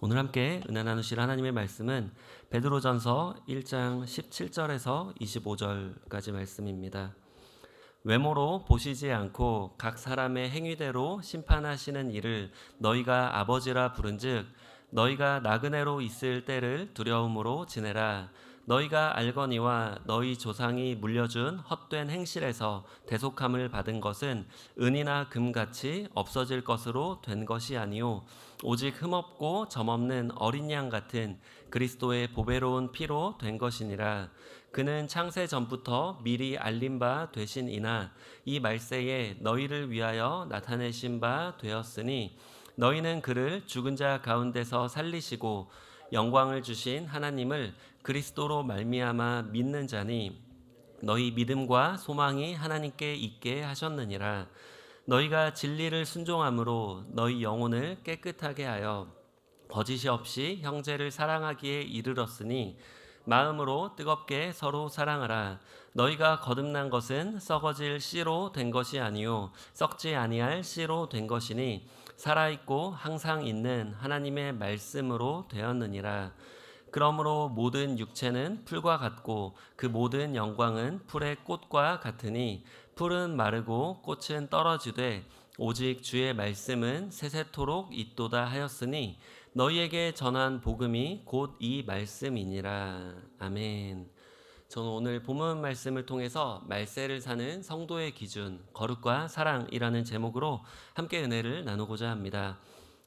오늘 함께 은혜 나누실 하나님의 말씀은 베드로전서 1장 17절에서 25절까지 말씀입니다. 외모로 보시지 않고 각 사람의 행위대로 심판하시는 이를 너희가 아버지라 부른즉 너희가 나그네로 있을 때를 두려움으로 지내라. 너희가 알거니와 너희 조상이 물려준 헛된 행실에서 대속함을 받은 것은 은이나 금같이 없어질 것으로 된 것이 아니요 오직 흠없고 점없는 어린 양 같은 그리스도의 보배로운 피로 된 것이니라. 그는 창세 전부터 미리 알린 바 되신 이나 이 말세에 너희를 위하여 나타내신 바 되었으니 너희는 그를 죽은 자 가운데서 살리시고 영광을 주신 하나님을 그리스도로 말미암아 믿는 자니 너희 믿음과 소망이 하나님께 있게 하셨느니라. 너희가 진리를 순종함으로 너희 영혼을 깨끗하게 하여 거짓이 없이 형제를 사랑하기에 이르렀으니 마음으로 뜨겁게 서로 사랑하라. 너희가 거듭난 것은 썩어질 씨로 된 것이 아니요 썩지 아니할 씨로 된 것이니 살아있고 항상 있는 하나님의 말씀으로 되었느니라. 그러므로 모든 육체는 풀과 같고 그 모든 영광은 풀의 꽃과 같으니 풀은 마르고 꽃은 떨어지되 오직 주의 말씀은 세세토록 있도다 하였으니 너희에게 전한 복음이 곧 이 말씀이니라. 아멘. 저는 오늘 본문 말씀을 통해서 말세를 사는 성도의 기준, 거룩과 사랑이라는 제목으로 함께 은혜를 나누고자 합니다.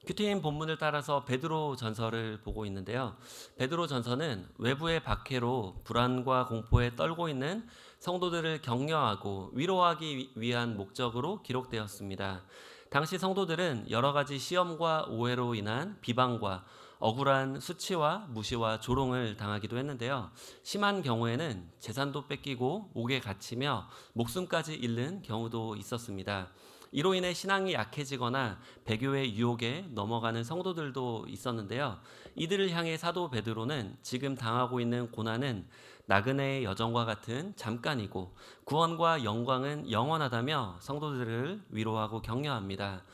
큐티인 본문을 따라서 베드로 전서를 보고 있는데요. 베드로 전서는 외부의 박해로 불안과 공포에 떨고 있는 성도들을 격려하고 위로하기 위한 목적으로 기록되었습니다. 당시 성도들은 여러 가지 시험과 오해로 인한 비방과 억울한 수치와 무시와 조롱을 당하기도 했는데요. 심한 경우에는 재산도 뺏기고 옥에 갇히며 목숨까지 잃는 경우도 있었습니다. 이로 인해 신앙이 약해지거나 배교의 유혹에 넘어가는 성도들도 있었는데요. 이들을 향해 사도 베드로는 지금 당하고 있는 고난은 나그네의 여정과 같은 잠깐이고 구원과 영광은 영원하다며 성도들을 위로하고 격려합니다.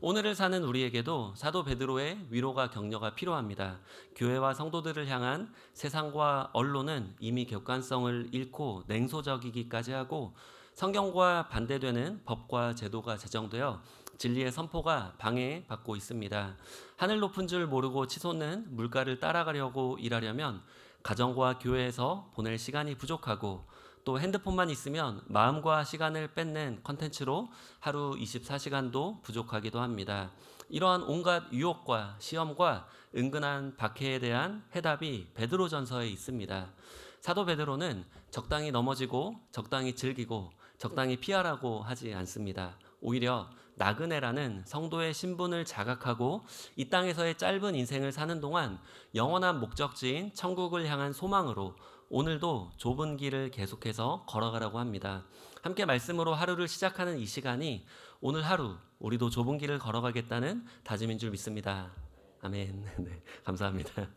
오늘을 사는 우리에게도 사도 베드로의 위로가 격려가 필요합니다. 교회와 성도들을 향한 세상과 언론은 이미 객관성을 잃고 냉소적이기까지 하고 성경과 반대되는 법과 제도가 제정되어 진리의 선포가 방해받고 있습니다. 하늘 높은 줄 모르고 치솟는 물가를 따라가려고 일하려면 가정과 교회에서 보낼 시간이 부족하고 또 핸드폰만 있으면 마음과 시간을 뺏는 컨텐츠로 하루 24시간도 부족하기도 합니다. 이러한 온갖 유혹과 시험과 은근한 박해에 대한 해답이 베드로전서에 있습니다. 사도 베드로는 적당히 넘어지고 적당히 즐기고 적당히 피하라고 하지 않습니다. 오히려 나그네라는 성도의 신분을 자각하고 이 땅에서의 짧은 인생을 사는 동안 영원한 목적지인 천국을 향한 소망으로 오늘도 좁은 길을 계속해서 걸어가라고 합니다. 함께 말씀으로 하루를 시작하는 이 시간이 오늘 하루 우리도 좁은 길을 걸어가겠다는 다짐인 줄 믿습니다. 아멘. 네, 감사합니다.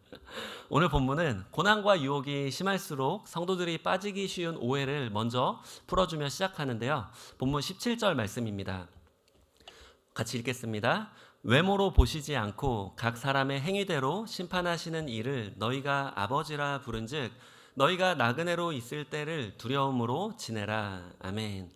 오늘 본문은 고난과 유혹이 심할수록 성도들이 빠지기 쉬운 오해를 먼저 풀어주며 시작하는데요. 본문 17절 말씀입니다. 같이 읽겠습니다. 외모로 보시지 않고 각 사람의 행위대로 심판하시는 이를 너희가 아버지라 부른즉 너희가 나그네로 있을 때를 두려움으로 지내라. 아멘.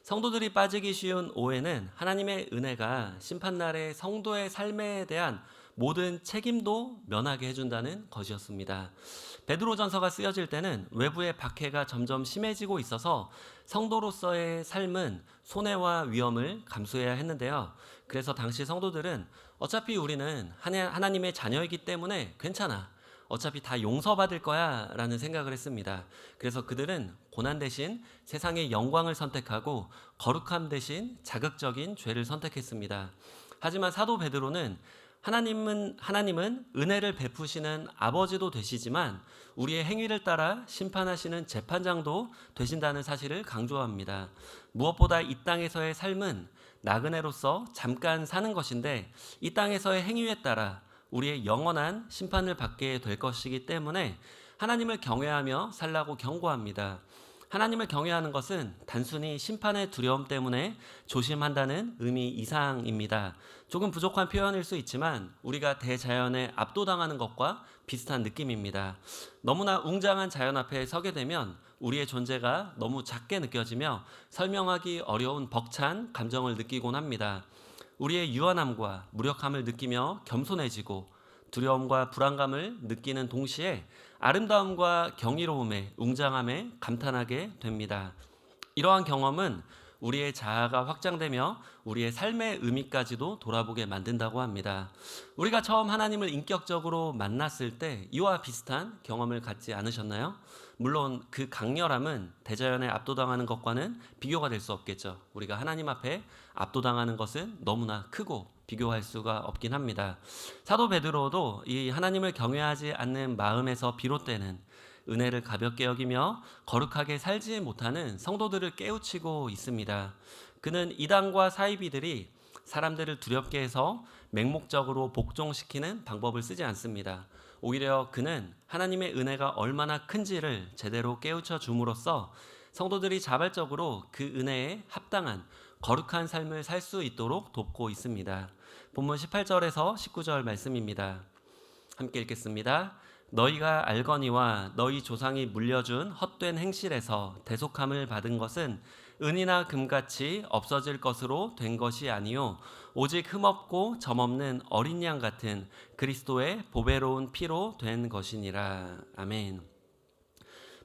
성도들이 빠지기 쉬운 오해는 하나님의 은혜가 심판날의 성도의 삶에 대한 모든 책임도 면하게 해준다는 것이었습니다. 베드로전서가 쓰여질 때는 외부의 박해가 점점 심해지고 있어서 성도로서의 삶은 손해와 위험을 감수해야 했는데요. 그래서 당시 성도들은 어차피 우리는 하나님의 자녀이기 때문에 괜찮아. 어차피 다 용서받을 거야 라는 생각을 했습니다. 그래서 그들은 고난 대신 세상의 영광을 선택하고 거룩함 대신 자극적인 죄를 선택했습니다. 하지만 사도 베드로는 하나님은 은혜를 베푸시는 아버지도 되시지만 우리의 행위를 따라 심판하시는 재판장도 되신다는 사실을 강조합니다. 무엇보다 이 땅에서의 삶은 나그네로서 잠깐 사는 것인데 이 땅에서의 행위에 따라 우리의 영원한 심판을 받게 될 것이기 때문에 하나님을 경외하며 살라고 경고합니다. 하나님을 경외하는 것은 단순히 심판의 두려움 때문에 조심한다는 의미 이상입니다. 조금 부족한 표현일 수 있지만 우리가 대자연에 압도당하는 것과 비슷한 느낌입니다. 너무나 웅장한 자연 앞에 서게 되면 우리의 존재가 너무 작게 느껴지며 설명하기 어려운 벅찬 감정을 느끼곤 합니다. 우리의 유한함과 무력함을 느끼며 겸손해지고 두려움과 불안감을 느끼는 동시에 아름다움과 경이로움에 웅장함에 감탄하게 됩니다. 이러한 경험은 우리의 자아가 확장되며 우리의 삶의 의미까지도 돌아보게 만든다고 합니다. 우리가 처음 하나님을 인격적으로 만났을 때 이와 비슷한 경험을 갖지 않으셨나요? 물론 그 강렬함은 대자연에 압도당하는 것과는 비교가 될 수 없겠죠. 우리가 하나님 앞에 압도당하는 것은 너무나 크고 비교할 수가 없긴 합니다. 사도 베드로도 이 하나님을 경외하지 않는 마음에서 비롯되는 은혜를 가볍게 여기며 거룩하게 살지 못하는 성도들을 깨우치고 있습니다. 그는 이단과 사이비들이 사람들을 두렵게 해서 맹목적으로 복종시키는 방법을 쓰지 않습니다. 오히려 그는 하나님의 은혜가 얼마나 큰지를 제대로 깨우쳐 줌으로써 성도들이 자발적으로 그 은혜에 합당한 거룩한 삶을 살 수 있도록 돕고 있습니다. 본문 18절에서 19절 말씀입니다. 함께 읽겠습니다. 너희가 알거니와 너희 조상이 물려준 헛된 행실에서 대속함을 받은 것은 은이나 금같이 없어질 것으로 된 것이 아니요 오직 흠없고 점없는 어린 양 같은 그리스도의 보배로운 피로 된 것이니라. 아멘.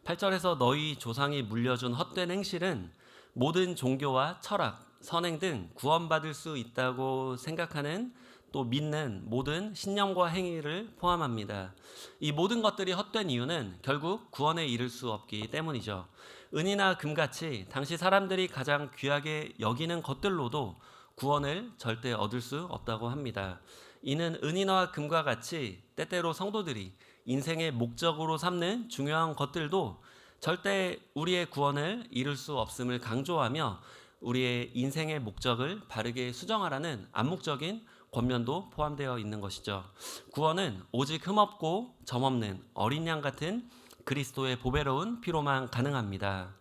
8절에서 너희 조상이 물려준 헛된 행실은 모든 종교와 철학, 선행 등 구원받을 수 있다고 생각하는 또 믿는 모든 신념과 행위를 포함합니다. 이 모든 것들이 헛된 이유는 결국 구원에 이를 수 없기 때문이죠. 은이나 금같이 당시 사람들이 가장 귀하게 여기는 것들로도 구원을 절대 얻을 수 없다고 합니다. 이는 은이나 금과 같이 때때로 성도들이 인생의 목적으로 삼는 중요한 것들도 절대 우리의 구원을 이룰 수 없음을 강조하며 우리의 인생의 목적을 바르게 수정하라는 암묵적인 권면도 포함되어 있는 것이죠. 구원은 오직 흠없고 점없는 어린 양 같은 그리스도의 보배로운 피로만 가능합니다.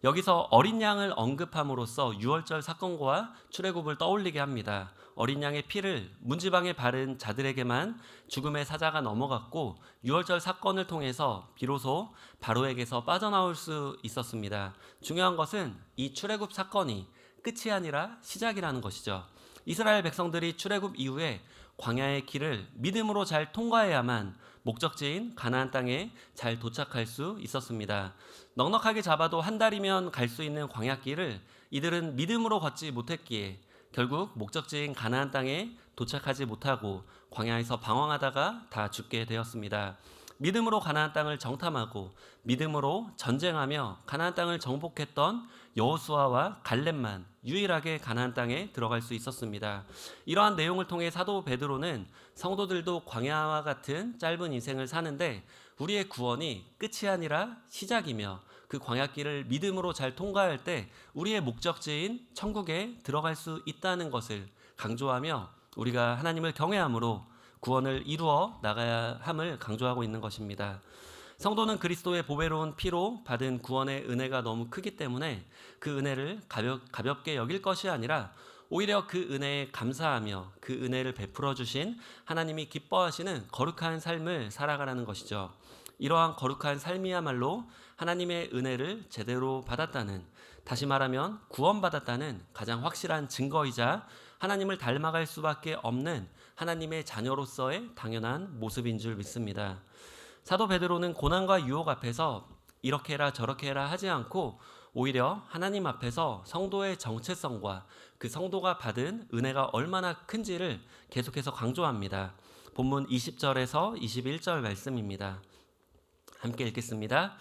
여기서 어린 양을 언급함으로써 유월절 사건과 출애굽을 떠올리게 합니다. 어린 양의 피를 문지방에 바른 자들에게만 죽음의 사자가 넘어갔고 유월절 사건을 통해서 비로소 바로에게서 빠져나올 수 있었습니다. 중요한 것은 이 출애굽 사건이 끝이 아니라 시작이라는 것이죠. 이스라엘 백성들이 출애굽 이후에 광야의 길을 믿음으로 잘 통과해야만 목적지인 가나안 땅에 잘 도착할 수 있었습니다. 넉넉하게 잡아도 한 달이면 갈 수 있는 광야길을 이들은 믿음으로 걷지 못했기에 결국 목적지인 가나안 땅에 도착하지 못하고 광야에서 방황하다가 다 죽게 되었습니다. 믿음으로 가나안 땅을 정탐하고 믿음으로 전쟁하며 가나안 땅을 정복했던 여호수아와 갈렙만 유일하게 가나안 땅에 들어갈 수 있었습니다. 이러한 내용을 통해 사도 베드로는 성도들도 광야와 같은 짧은 인생을 사는데 우리의 구원이 끝이 아니라 시작이며 그 광야길을 믿음으로 잘 통과할 때 우리의 목적지인 천국에 들어갈 수 있다는 것을 강조하며 우리가 하나님을 경외함으로 구원을 이루어 나가야 함을 강조하고 있는 것입니다. 성도는 그리스도의 보배로운 피로 받은 구원의 은혜가 너무 크기 때문에 그 은혜를 가볍게 여길 것이 아니라 오히려 그 은혜에 감사하며 그 은혜를 베풀어 주신 하나님이 기뻐하시는 거룩한 삶을 살아가라는 것이죠. 이러한 거룩한 삶이야말로 하나님의 은혜를 제대로 받았다는, 다시 말하면 구원받았다는 가장 확실한 증거이자 하나님을 닮아갈 수밖에 없는 하나님의 자녀로서의 당연한 모습인 줄 믿습니다. 사도 베드로는 고난과 유혹 앞에서 이렇게 해라 저렇게 해라 하지 않고 오히려 하나님 앞에서 성도의 정체성과 그 성도가 받은 은혜가 얼마나 큰지를 계속해서 강조합니다. 본문 20절에서 21절 말씀입니다. 함께 읽겠습니다.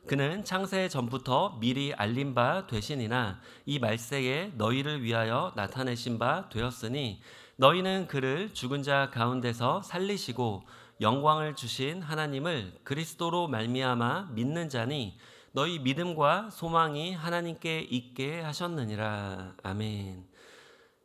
그는 창세 전부터 미리 알린 바 되시니나 이 말세에 너희를 위하여 나타내신 바 되었으니 너희는 그를 죽은 자 가운데서 살리시고 영광을 주신 하나님을 그리스도로 말미암아 믿는 자니 너희 믿음과 소망이 하나님께 있게 하셨느니라. 아멘.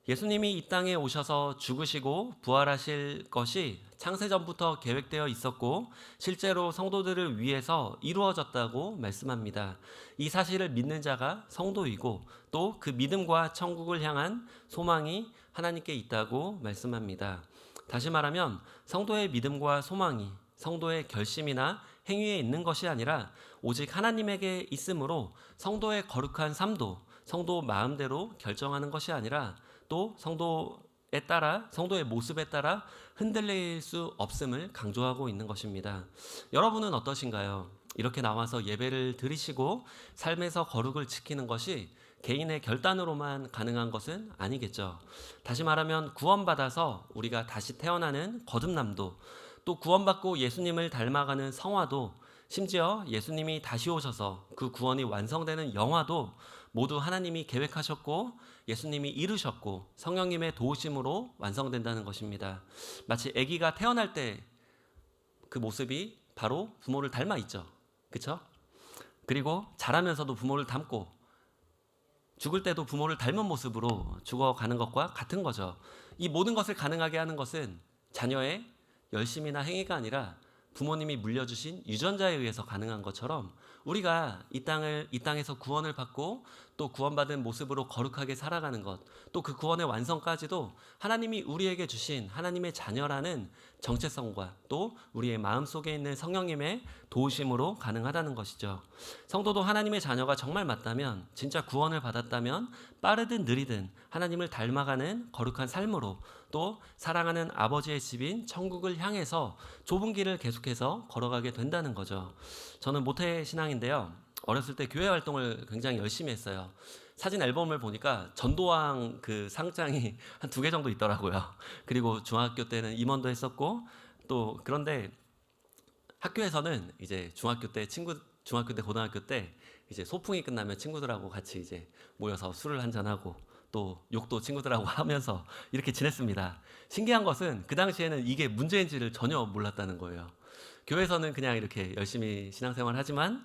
예수님이 이 땅에 오셔서 죽으시고 부활하실 것이 창세전부터 계획되어 있었고 실제로 성도들을 위해서 이루어졌다고 말씀합니다. 이 사실을 믿는 자가 성도이고 또 그 믿음과 천국을 향한 소망이 하나님께 있다고 말씀합니다. 다시 말하면 성도의 믿음과 소망이 성도의 결심이나 행위에 있는 것이 아니라 오직 하나님에게 있으므로 성도의 거룩한 삶도 성도 마음대로 결정하는 것이 아니라 또 성도의 모습에 따라 흔들릴 수 없음을 강조하고 있는 것입니다. 여러분은 어떠신가요? 이렇게 나와서 예배를 드리시고 삶에서 거룩을 지키는 것이 개인의 결단으로만 가능한 것은 아니겠죠. 다시 말하면 구원받아서 우리가 다시 태어나는 거듭남도 또 구원받고 예수님을 닮아가는 성화도 심지어 예수님이 다시 오셔서 그 구원이 완성되는 영화도 모두 하나님이 계획하셨고 예수님이 이루셨고 성령님의 도우심으로 완성된다는 것입니다. 마치 아기가 태어날 때 그 모습이 바로 부모를 닮아 있죠. 그렇죠? 그리고 자라면서도 부모를 닮고 죽을 때도 부모를 닮은 모습으로 죽어가는 것과 같은 거죠. 이 모든 것을 가능하게 하는 것은 자녀의 열심이나 행위가 아니라 부모님이 물려주신 유전자에 의해서 가능한 것처럼 우리가 이 땅에서 구원을 받고 또 구원받은 모습으로 거룩하게 살아가는 것, 또 그 구원의 완성까지도 하나님이 우리에게 주신 하나님의 자녀라는 정체성과 또 우리의 마음속에 있는 성령님의 도우심으로 가능하다는 것이죠. 성도도 하나님의 자녀가 정말 맞다면, 진짜 구원을 받았다면 빠르든 느리든 하나님을 닮아가는 거룩한 삶으로 또 사랑하는 아버지의 집인 천국을 향해서 좁은 길을 계속해서 걸어가게 된다는 거죠. 저는 모태 신앙인데요. 어렸을 때 교회 활동을 굉장히 열심히 했어요. 사진 앨범을 보니까 전도왕 그 상장이 한 2개 정도 있더라고요. 그리고 중학교 때는 임원도 했었고 또 그런데 학교에서는 이제 중학교 때, 고등학교 때 이제 소풍이 끝나면 친구들하고 같이 이제 모여서 술을 한잔하고 또 욕도 친구들하고 하면서 이렇게 지냈습니다. 신기한 것은 그 당시에는 이게 문제인지를 전혀 몰랐다는 거예요. 교회에서는 그냥 이렇게 열심히 신앙생활 하지만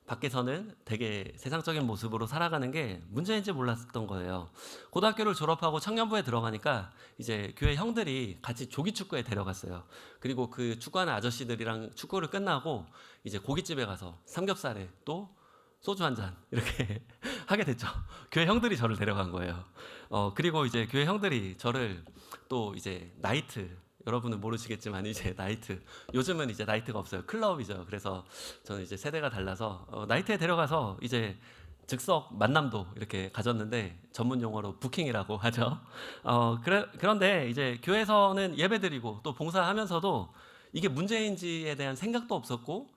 밖에서는 되게 세상적인 모습으로 살아가는 게 문제인지 몰랐던 거예요. 고등학교를 졸업하고 청년부에 들어가니까 이제 교회 형들이 같이 조기축구에 데려갔어요. 그리고 그 축구하는 아저씨들이랑 축구를 끝나고 이제 고깃집에 가서 삼겹살에 또 소주 한 잔 이렇게 하게 됐죠. 교회 형들이 저를 데려간 거예요. 그리고 이제 교회 형들이 저를 또 이제 나이트, 여러분은 모르시겠지만 이제 나이트, 요즘은 이제 나이트가 없어요. 클럽이죠. 그래서 저는 이제 세대가 달라서 나이트에 데려가서 이제 즉석 만남도 이렇게 가졌는데 전문 용어로 부킹이라고 하죠. 그런데 이제 교회에서는 예배드리고 또 봉사하면서도 이게 문제인지에 대한 생각도 없었고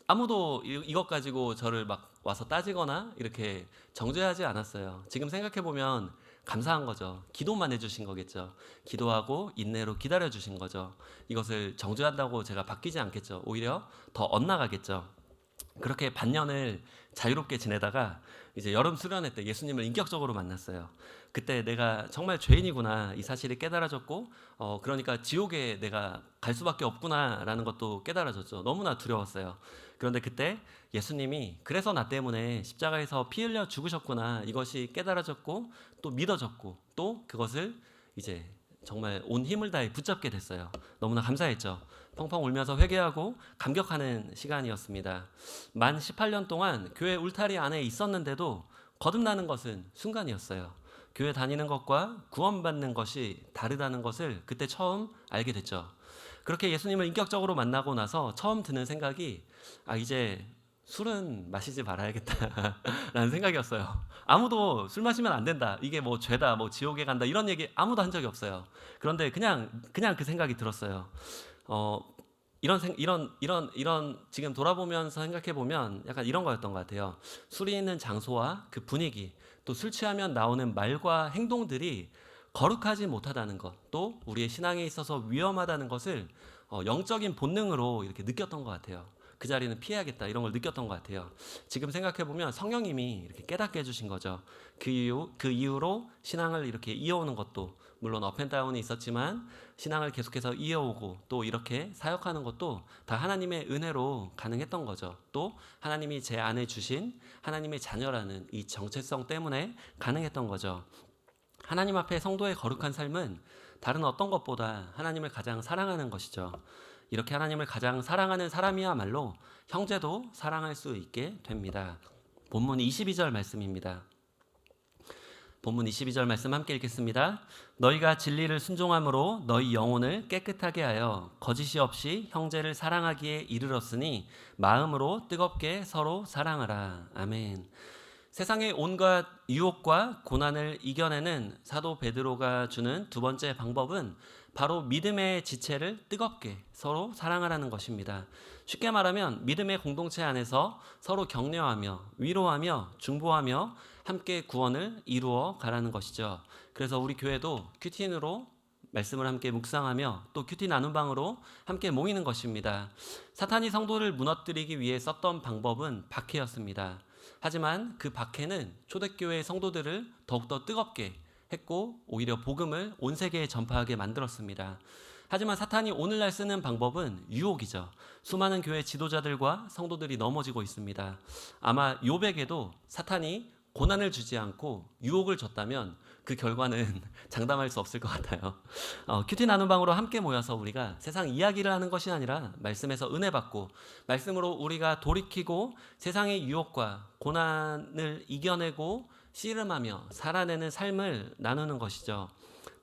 아무도 이것 가지고 저를 막 와서 따지거나 이렇게 정죄하지 않았어요. 지금 생각해 보면 감사한 거죠. 기도만 해주신 거겠죠. 기도하고 인내로 기다려 주신 거죠. 이것을 정죄한다고 제가 바뀌지 않겠죠. 오히려 더 엇나가겠죠. 그렇게 반년을 자유롭게 지내다가 이제 여름 수련회 때 예수님을 인격적으로 만났어요. 그때 내가 정말 죄인이구나 이 사실이 깨달아졌고 그러니까 지옥에 내가 갈 수밖에 없구나라는 것도 깨달아졌죠. 너무나 두려웠어요. 그런데 그때 예수님이 그래서 나 때문에 십자가에서 피 흘려 죽으셨구나 이것이 깨달아졌고 또 믿어졌고 또 그것을 이제 정말 온 힘을 다해 붙잡게 됐어요. 너무나 감사했죠. 펑펑 울면서 회개하고 감격하는 시간이었습니다. 만 18년 동안 교회 울타리 안에 있었는데도 거듭나는 것은 순간이었어요. 교회 다니는 것과 구원받는 것이 다르다는 것을 그때 처음 알게 됐죠. 그렇게 예수님을 인격적으로 만나고 나서 처음 드는 생각이 이제 술은 마시지 말아야겠다라는 생각이었어요. 아무도 술 마시면 안 된다. 이게 뭐 죄다, 뭐 지옥에 간다. 이런 얘기 아무도 한 적이 없어요. 그런데 그냥 그 생각이 들었어요. 이런 지금 돌아보면서 생각해 보면 약간 이런 거였던 것 같아요. 술이 있는 장소와 그 분위기, 또 술 취하면 나오는 말과 행동들이 거룩하지 못하다는 것, 또 우리의 신앙에 있어서 위험하다는 것을 영적인 본능으로 이렇게 느꼈던 것 같아요. 그 자리는 피해야겠다 이런 걸 느꼈던 것 같아요. 지금 생각해 보면 성령님이 이렇게 깨닫게 해주신 거죠. 그 이후로 신앙을 이렇게 이어오는 것도 물론 업앤다운이 있었지만 신앙을 계속해서 이어오고 또 이렇게 사역하는 것도 다 하나님의 은혜로 가능했던 거죠. 또 하나님이 제 안에 주신 하나님의 자녀라는 이 정체성 때문에 가능했던 거죠. 하나님 앞에 성도의 거룩한 삶은 다른 어떤 것보다 하나님을 가장 사랑하는 것이죠. 이렇게 하나님을 가장 사랑하는 사람이야말로 형제도 사랑할 수 있게 됩니다. 본문 22절 말씀입니다. 본문 22절 말씀 함께 읽겠습니다. 너희가 진리를 순종함으로 너희 영혼을 깨끗하게 하여 거짓이 없이 형제를 사랑하기에 이르렀으니 마음으로 뜨겁게 서로 사랑하라. 아멘. 세상의 온갖 유혹과 고난을 이겨내는 사도 베드로가 주는 두 번째 방법은 바로 믿음의 지체를 뜨겁게 서로 사랑하라는 것입니다. 쉽게 말하면 믿음의 공동체 안에서 서로 격려하며 위로하며 중보하며 함께 구원을 이루어 가라는 것이죠. 그래서 우리 교회도 큐틴으로 말씀을 함께 묵상하며 또 큐티 나눔방으로 함께 모이는 것입니다. 사탄이 성도를 무너뜨리기 위해 썼던 방법은 박해였습니다. 하지만 그 박해는 초대교회 성도들을 더욱더 뜨겁게 했고 오히려 복음을 온 세계에 전파하게 만들었습니다. 하지만 사탄이 오늘날 쓰는 방법은 유혹이죠. 수많은 교회 지도자들과 성도들이 넘어지고 있습니다. 아마 욥에게도 사탄이 고난을 주지 않고 유혹을 줬다면 그 결과는 장담할 수 없을 것 같아요. 큐티 나눔방으로 함께 모여서 우리가 세상 이야기를 하는 것이 아니라 말씀에서 은혜 받고 말씀으로 우리가 돌이키고 세상의 유혹과 고난을 이겨내고 씨름하며 살아내는 삶을 나누는 것이죠.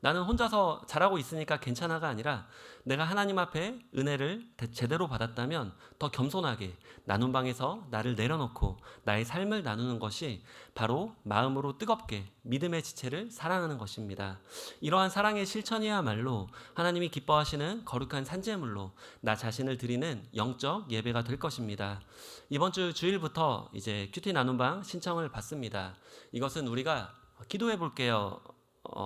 나는 혼자서 잘하고 있으니까 괜찮아가 아니라 내가 하나님 앞에 은혜를 제대로 받았다면 더 겸손하게 나눔방에서 나를 내려놓고 나의 삶을 나누는 것이 바로 마음으로 뜨겁게 믿음의 지체를 사랑하는 것입니다. 이러한 사랑의 실천이야말로 하나님이 기뻐하시는 거룩한 산제물로 나 자신을 드리는 영적 예배가 될 것입니다. 이번 주 주일부터 이제 큐티 나눔방 신청을 받습니다. 이것은 우리가 기도해 볼게요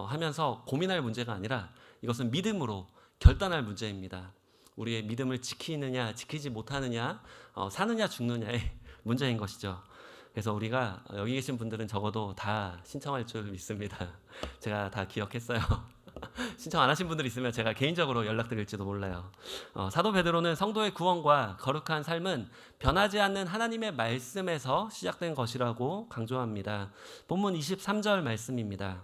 하면서 고민할 문제가 아니라 이것은 믿음으로 결단할 문제입니다. 우리의 믿음을 지키느냐 지키지 못하느냐 사느냐 죽느냐의 문제인 것이죠. 그래서 우리가 여기 계신 분들은 적어도 다 신청할 줄 믿습니다. 제가 다 기억했어요. 신청 안 하신 분들 있으면 제가 개인적으로 연락드릴지도 몰라요. 사도 베드로는 성도의 구원과 거룩한 삶은 변하지 않는 하나님의 말씀에서 시작된 것이라고 강조합니다. 본문 23절 말씀입니다.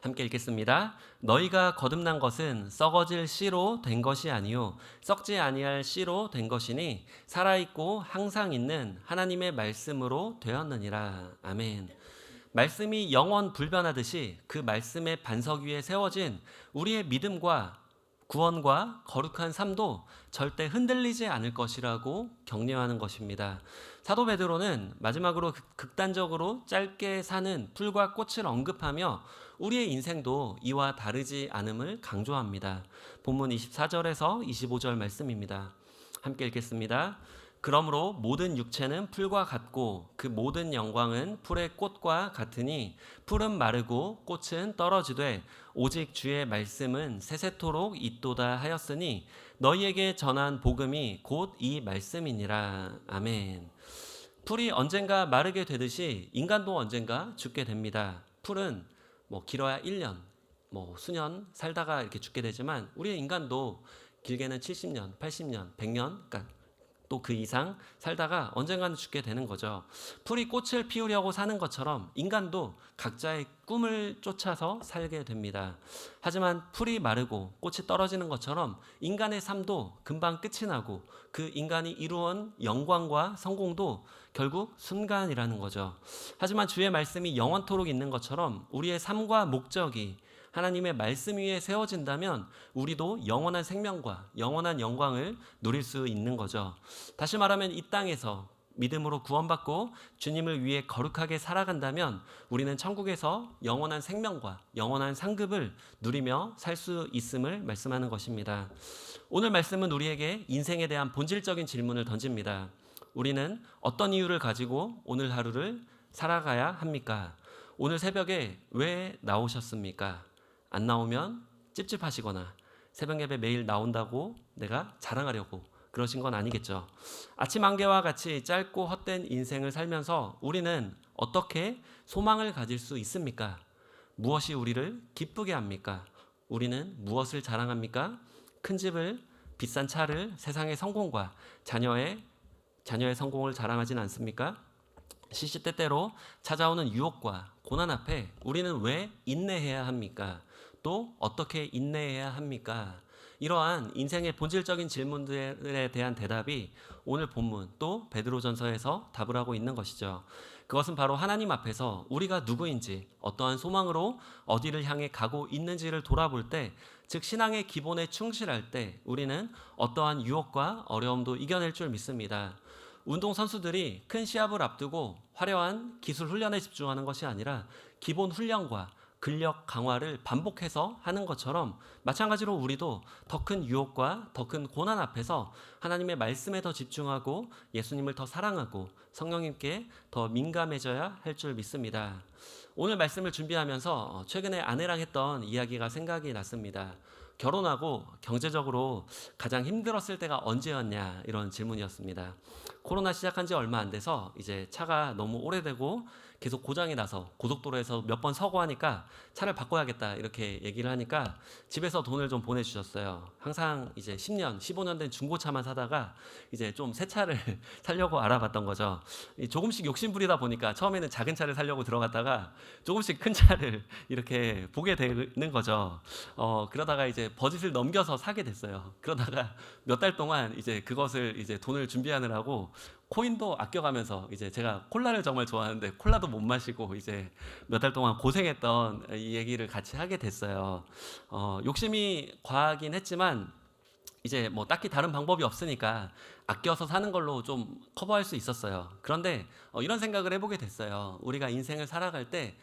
함께 읽겠습니다. 너희가 거듭난 것은 썩어질 씨로 된 것이 아니요 썩지 아니할 씨로 된 것이니 살아있고 항상 있는 하나님의 말씀으로 되었느니라. 아멘. 말씀이 영원 불변하듯이 그 말씀의 반석 위에 세워진 우리의 믿음과 구원과 거룩한 삶도 절대 흔들리지 않을 것이라고 격려하는 것입니다. 사도 베드로는 마지막으로 극단적으로 짧게 사는 풀과 꽃을 언급하며 우리의 인생도 이와 다르지 않음을 강조합니다. 본문 24절에서 25절 말씀입니다. 함께 읽겠습니다. 그러므로 모든 육체는 풀과 같고 그 모든 영광은 풀의 꽃과 같으니 풀은 마르고 꽃은 떨어지되 오직 주의 말씀은 세세토록 있도다 하였으니 너희에게 전한 복음이 곧 이 말씀이니라. 아멘. 풀이 언젠가 마르게 되듯이 인간도 언젠가 죽게 됩니다. 풀은 길어야 1년, 수년 살다가 이렇게 죽게 되지만 우리의 인간도 길게는 70년, 80년, 100년, 그러니까 또 그 이상 살다가 언젠가는 죽게 되는 거죠. 풀이 꽃을 피우려고 사는 것처럼 인간도 각자의 꿈을 쫓아서 살게 됩니다. 하지만 풀이 마르고 꽃이 떨어지는 것처럼 인간의 삶도 금방 끝이 나고 그 인간이 이루어온 영광과 성공도 결국 순간이라는 거죠. 하지만 주의 말씀이 영원토록 있는 것처럼 우리의 삶과 목적이 하나님의 말씀 위에 세워진다면 우리도 영원한 생명과 영원한 영광을 누릴 수 있는 거죠. 다시 말하면 이 땅에서 믿음으로 구원받고 주님을 위해 거룩하게 살아간다면 우리는 천국에서 영원한 생명과 영원한 상급을 누리며 살 수 있음을 말씀하는 것입니다. 오늘 말씀은 우리에게 인생에 대한 본질적인 질문을 던집니다. 우리는 어떤 이유를 가지고 오늘 하루를 살아가야 합니까? 오늘 새벽에 왜 나오셨습니까? 안 나오면 찝찝하시거나 새벽 예배 매일 나온다고 내가 자랑하려고 그러신 건 아니겠죠. 아침 안개와 같이 짧고 헛된 인생을 살면서 우리는 어떻게 소망을 가질 수 있습니까? 무엇이 우리를 기쁘게 합니까? 우리는 무엇을 자랑합니까? 큰 집을, 비싼 차를, 세상의 성공과 자녀의 성공을 자랑하진 않습니까? 시시때때로 찾아오는 유혹과 고난 앞에 우리는 왜 인내해야 합니까? 또 어떻게 인내해야 합니까? 이러한 인생의 본질적인 질문들에 대한 대답이 오늘 본문 또 베드로전서에서 답을 하고 있는 것이죠. 그것은 바로 하나님 앞에서 우리가 누구인지, 어떠한 소망으로 어디를 향해 가고 있는지를 돌아볼 때, 즉 신앙의 기본에 충실할 때 우리는 어떠한 유혹과 어려움도 이겨낼 줄 믿습니다. 운동 선수들이 큰 시합을 앞두고 화려한 기술 훈련에 집중하는 것이 아니라 기본 훈련과 근력 강화를 반복해서 하는 것처럼, 마찬가지로 우리도 더 큰 유혹과 더 큰 고난 앞에서 하나님의 말씀에 더 집중하고 예수님을 더 사랑하고 성령님께 더 민감해져야 할 줄 믿습니다. 오늘 말씀을 준비하면서 최근에 아내랑 했던 이야기가 생각이 났습니다. 결혼하고 경제적으로 가장 힘들었을 때가 언제였냐, 이런 질문이었습니다. 코로나 시작한 지 얼마 안 돼서 이제 차가 너무 오래되고 계속 고장이 나서 고속도로에서 몇 번 서고 하니까 차를 바꿔야겠다, 이렇게 얘기를 하니까 집에서 돈을 좀 보내주셨어요. 항상 이제 10년, 15년 된 중고차만 사다가 이제 좀 새 차를 사려고 알아봤던 거죠. 조금씩 욕심 부리다 보니까 처음에는 작은 차를 사려고 들어갔다가 조금씩 큰 차를 이렇게 보게 되는 거죠. 그러다가 이제 버짓을 넘겨서 사게 됐어요. 그러다가 몇 달 동안 이제 그것을 이제 돈을 준비하느라고 코인도 아껴가면서, 이제 제가 콜라를 정말 좋아하는데 콜라도 못 마시고 이제 몇 달 동안 고생했던 이 얘기를 같이 하게 됐어요. 욕심이 과하긴 했지만 이제 뭐 딱히 다른 방법이 없으니까 아껴서 사는 걸로 좀 커버할 수 있었어요. 그런데 이런 생각을 해보게 됐어요. 우리가 인생을 살아갈 때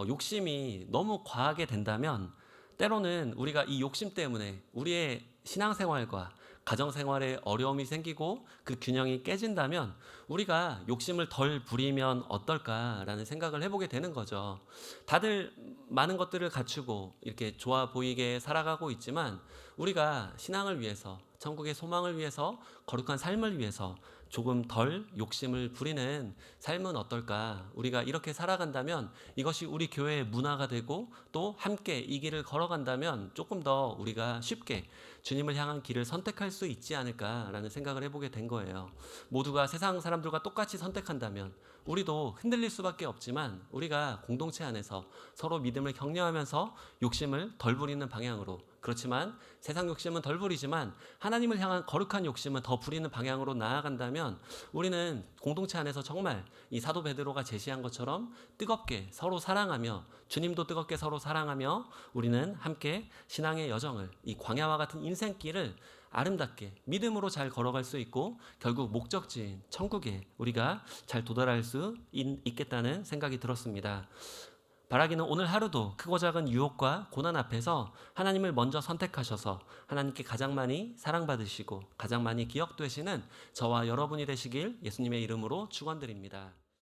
욕심이 너무 과하게 된다면 때로는 우리가 이 욕심 때문에 우리의 신앙생활과 가정생활에 어려움이 생기고 그 균형이 깨진다면 우리가 욕심을 덜 부리면 어떨까라는 생각을 해보게 되는 거죠. 다들 많은 것들을 갖추고 이렇게 좋아 보이게 살아가고 있지만 우리가 신앙을 위해서, 천국의 소망을 위해서, 거룩한 삶을 위해서 조금 덜 욕심을 부리는 삶은 어떨까? 우리가 이렇게 살아간다면 이것이 우리 교회의 문화가 되고 또 함께 이 길을 걸어간다면 조금 더 우리가 쉽게 주님을 향한 길을 선택할 수 있지 않을까라는 생각을 해보게 된 거예요. 모두가 세상 사람들과 똑같이 선택한다면 우리도 흔들릴 수밖에 없지만 우리가 공동체 안에서 서로 믿음을 격려하면서 욕심을 덜 부리는 방향으로, 그렇지만 세상 욕심은 덜 부리지만 하나님을 향한 거룩한 욕심은 더 부리는 방향으로 나아간다면 우리는 공동체 안에서 정말 이 사도 베드로가 제시한 것처럼 뜨겁게 서로 사랑하며, 주님도 뜨겁게 서로 사랑하며 우리는 함께 신앙의 여정을, 이 광야와 같은 인생길을 아름답게 믿음으로 잘 걸어갈 수 있고 결국 목적지인 천국에 우리가 잘 도달할 수 있겠다는 생각이 들었습니다. 바라기는 오늘 하루도 크고 작은 유혹과 고난 앞에서 하나님을 먼저 선택하셔서 하나님께 가장 많이 사랑받으시고 가장 많이 기억되시는 저와 여러분이 되시길 예수님의 이름으로 축원드립니다.